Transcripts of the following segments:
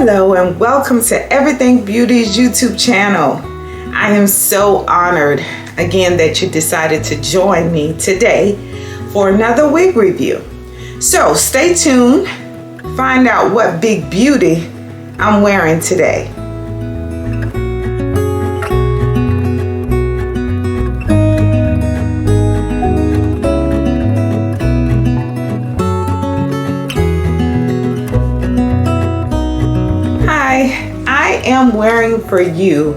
Hello and welcome to Everything Beauty's YouTube channel. I am so honored again that you decided to join me today for another wig review. So stay tuned, find out what big beauty I'm wearing today. I am wearing for you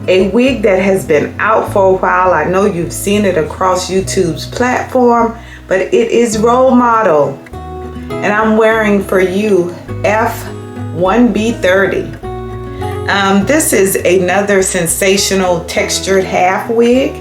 a wig that has been out for a while. I know you've seen it across YouTube's platform, but it is Role Model. And I'm wearing for you F1B30. This is another sensational textured half wig.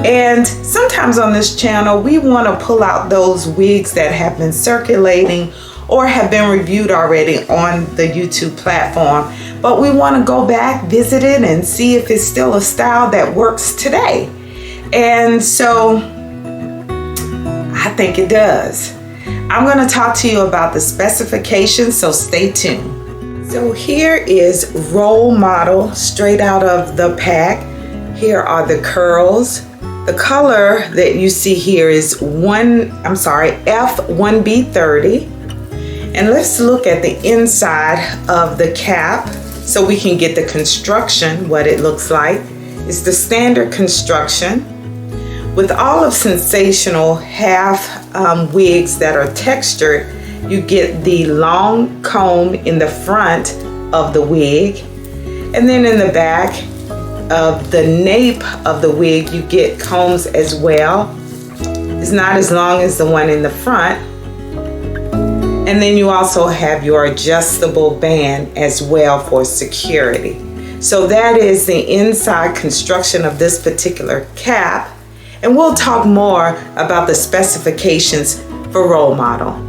And sometimes on this channel, we want to pull out those wigs that have been circulating or have been reviewed already on the YouTube platform, but we want to go back, visit it, and see if it's still a style that works today. And so I think it does. I'm going to talk to you about the specifications, so stay tuned. So here is Role Model straight out of the pack. Here are the curls. The color that you see here is F1B30. And let's look at the inside of the cap so we can get the construction, what it looks like. It's the standard construction. With all of Sensational half wigs that are textured, you get the long comb in the front of the wig. And then in the back of the nape of the wig, you get combs as well. It's not as long as the one in the front. And then you also have your adjustable band as well for security. So that is the inside construction of this particular cap. And we'll talk more about the specifications for Role Model.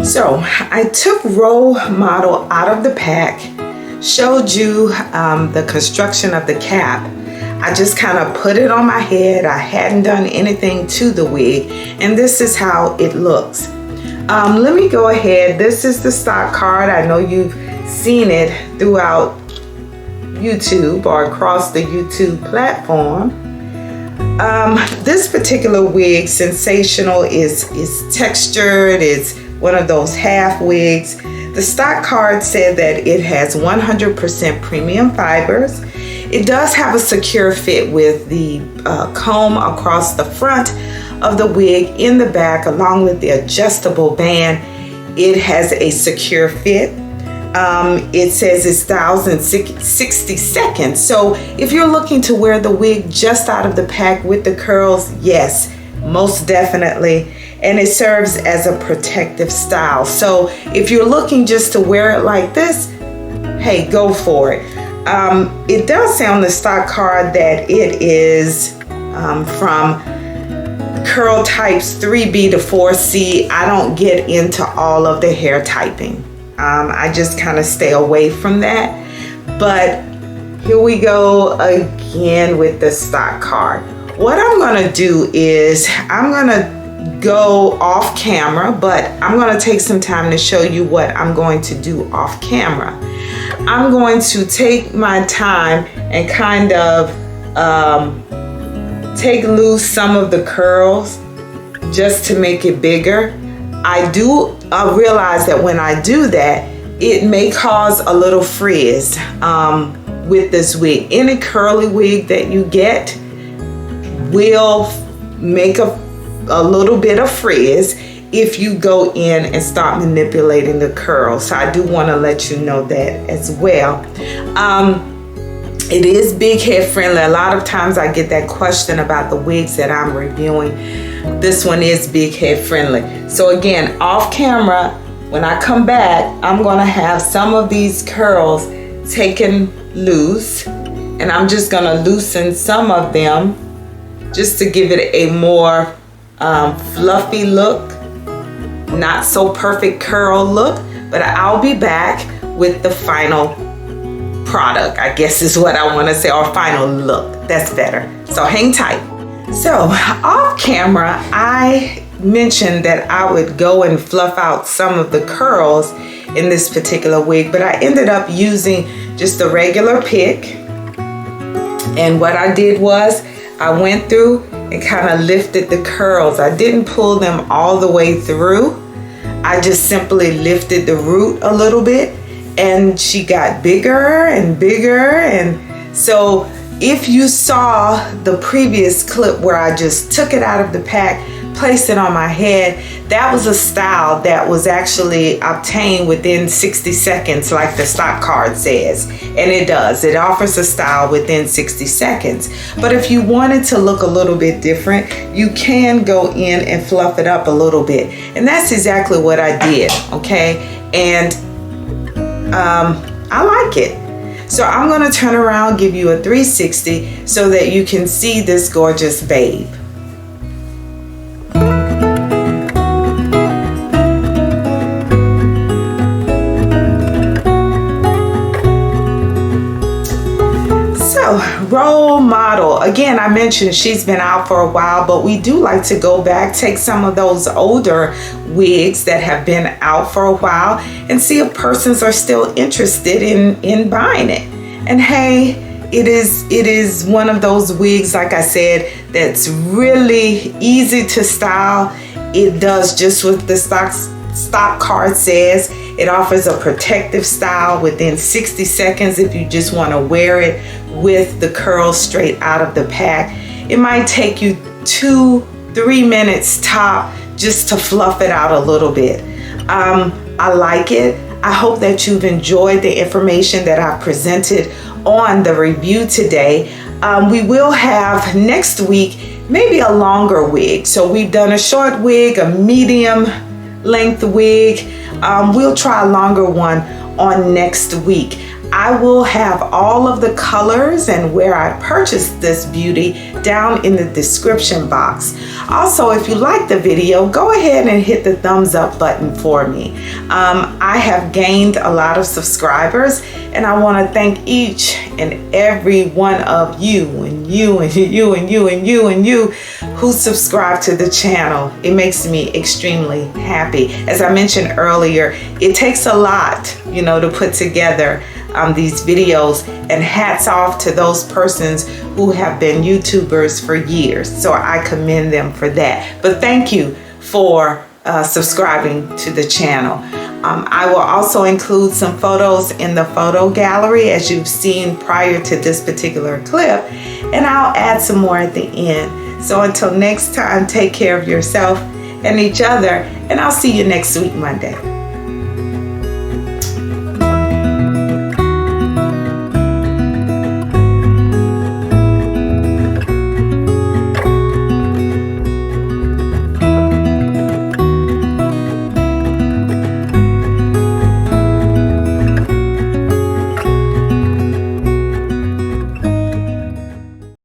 So I took Role Model out of the pack, showed you the construction of the cap. I just kind of put it on my head. I hadn't done anything to the wig, and this is how it looks. Let me go ahead. This is the stock card. I know you've seen it throughout YouTube or across the YouTube platform. This particular wig, Sensational, is textured. It's one of those half wigs. The stock card said that it has 100% premium fibers. It does have a secure fit with the comb across the front of the wig, in the back, along with the adjustable band. It has a secure fit. It says it styles in 60 seconds. So if you're looking to wear the wig just out of the pack with the curls, yes, most definitely. And it serves as a protective style. So if you're looking just to wear it like this, hey, go for it. It does say on the stock card that it is from curl types 3B to 4C. I don't get into all of the hair typing. I just kind of stay away from that. But here we go again with the stock card. What I'm gonna do is I'm gonna go off camera, but I'm going to take some time to show you what I'm going to do off camera. I'm going to take my time and kind of take loose some of the curls just to make it bigger. I realize that when I do that, it may cause a little frizz with this wig. Any curly wig that you get will make a little bit of frizz if you go in and start manipulating the curls. So I do want to let you know that as well. It is big head friendly. A lot of times I get that question about the wigs that I'm reviewing. This one is big head friendly. So again, off camera, when I come back, I'm going to have some of these curls taken loose, and I'm just going to loosen some of them just to give it a more fluffy look, not so perfect curl look. But I'll be back with the final product, I guess is what I want to say, or final look. That's better. So hang tight. So off camera, I mentioned that I would go and fluff out some of the curls in this particular wig, but I ended up using just a regular pick. And what I did was I went through and kind of lifted the curls. I didn't pull them all the way through. I just simply lifted the root a little bit, and she got bigger and bigger. And so if you saw the previous clip where I just took it out of the pack, placed it on my head, that was a style that was actually obtained within 60 seconds, like the stock card says. And it does. It offers a style within 60 seconds. But if you wanted to look a little bit different, you can go in and fluff it up a little bit. And that's exactly what I did, okay? And I like it. So I'm gonna turn around, give you a 360 so that you can see this gorgeous babe. Role model. Again, I mentioned she's been out for a while, but we do like to go back, take some of those older wigs that have been out for a while and see if persons are still interested in buying it. And hey, it is one of those wigs, like I said, that's really easy to style. It does just what the stock card says. It offers a protective style within 60 seconds if you just want to wear it with the curls straight out of the pack. It might take you 2-3 minutes top just to fluff it out a little bit. I like it. I hope that you've enjoyed the information that I presented on the review today. We will have next week maybe a longer wig. So we've done a short wig, a medium length wig. We'll try a longer one on next week. I will have all of the colors and where I purchased this beauty down in the description box. Also, if you like the video, go ahead and hit the thumbs up button for me. I have gained a lot of subscribers, and I want to thank each and every one of you and you and you and you and you and you who subscribe to the channel. It makes me extremely happy. As I mentioned earlier, it takes a lot, to put together these videos, and hats off to those persons who have been YouTubers for years. So I commend them for that. But thank you for subscribing to the channel. I will also include some photos in the photo gallery as you've seen prior to this particular clip, and I'll add some more at the end. So until next time, take care of yourself and each other, and I'll see you next week, Monday.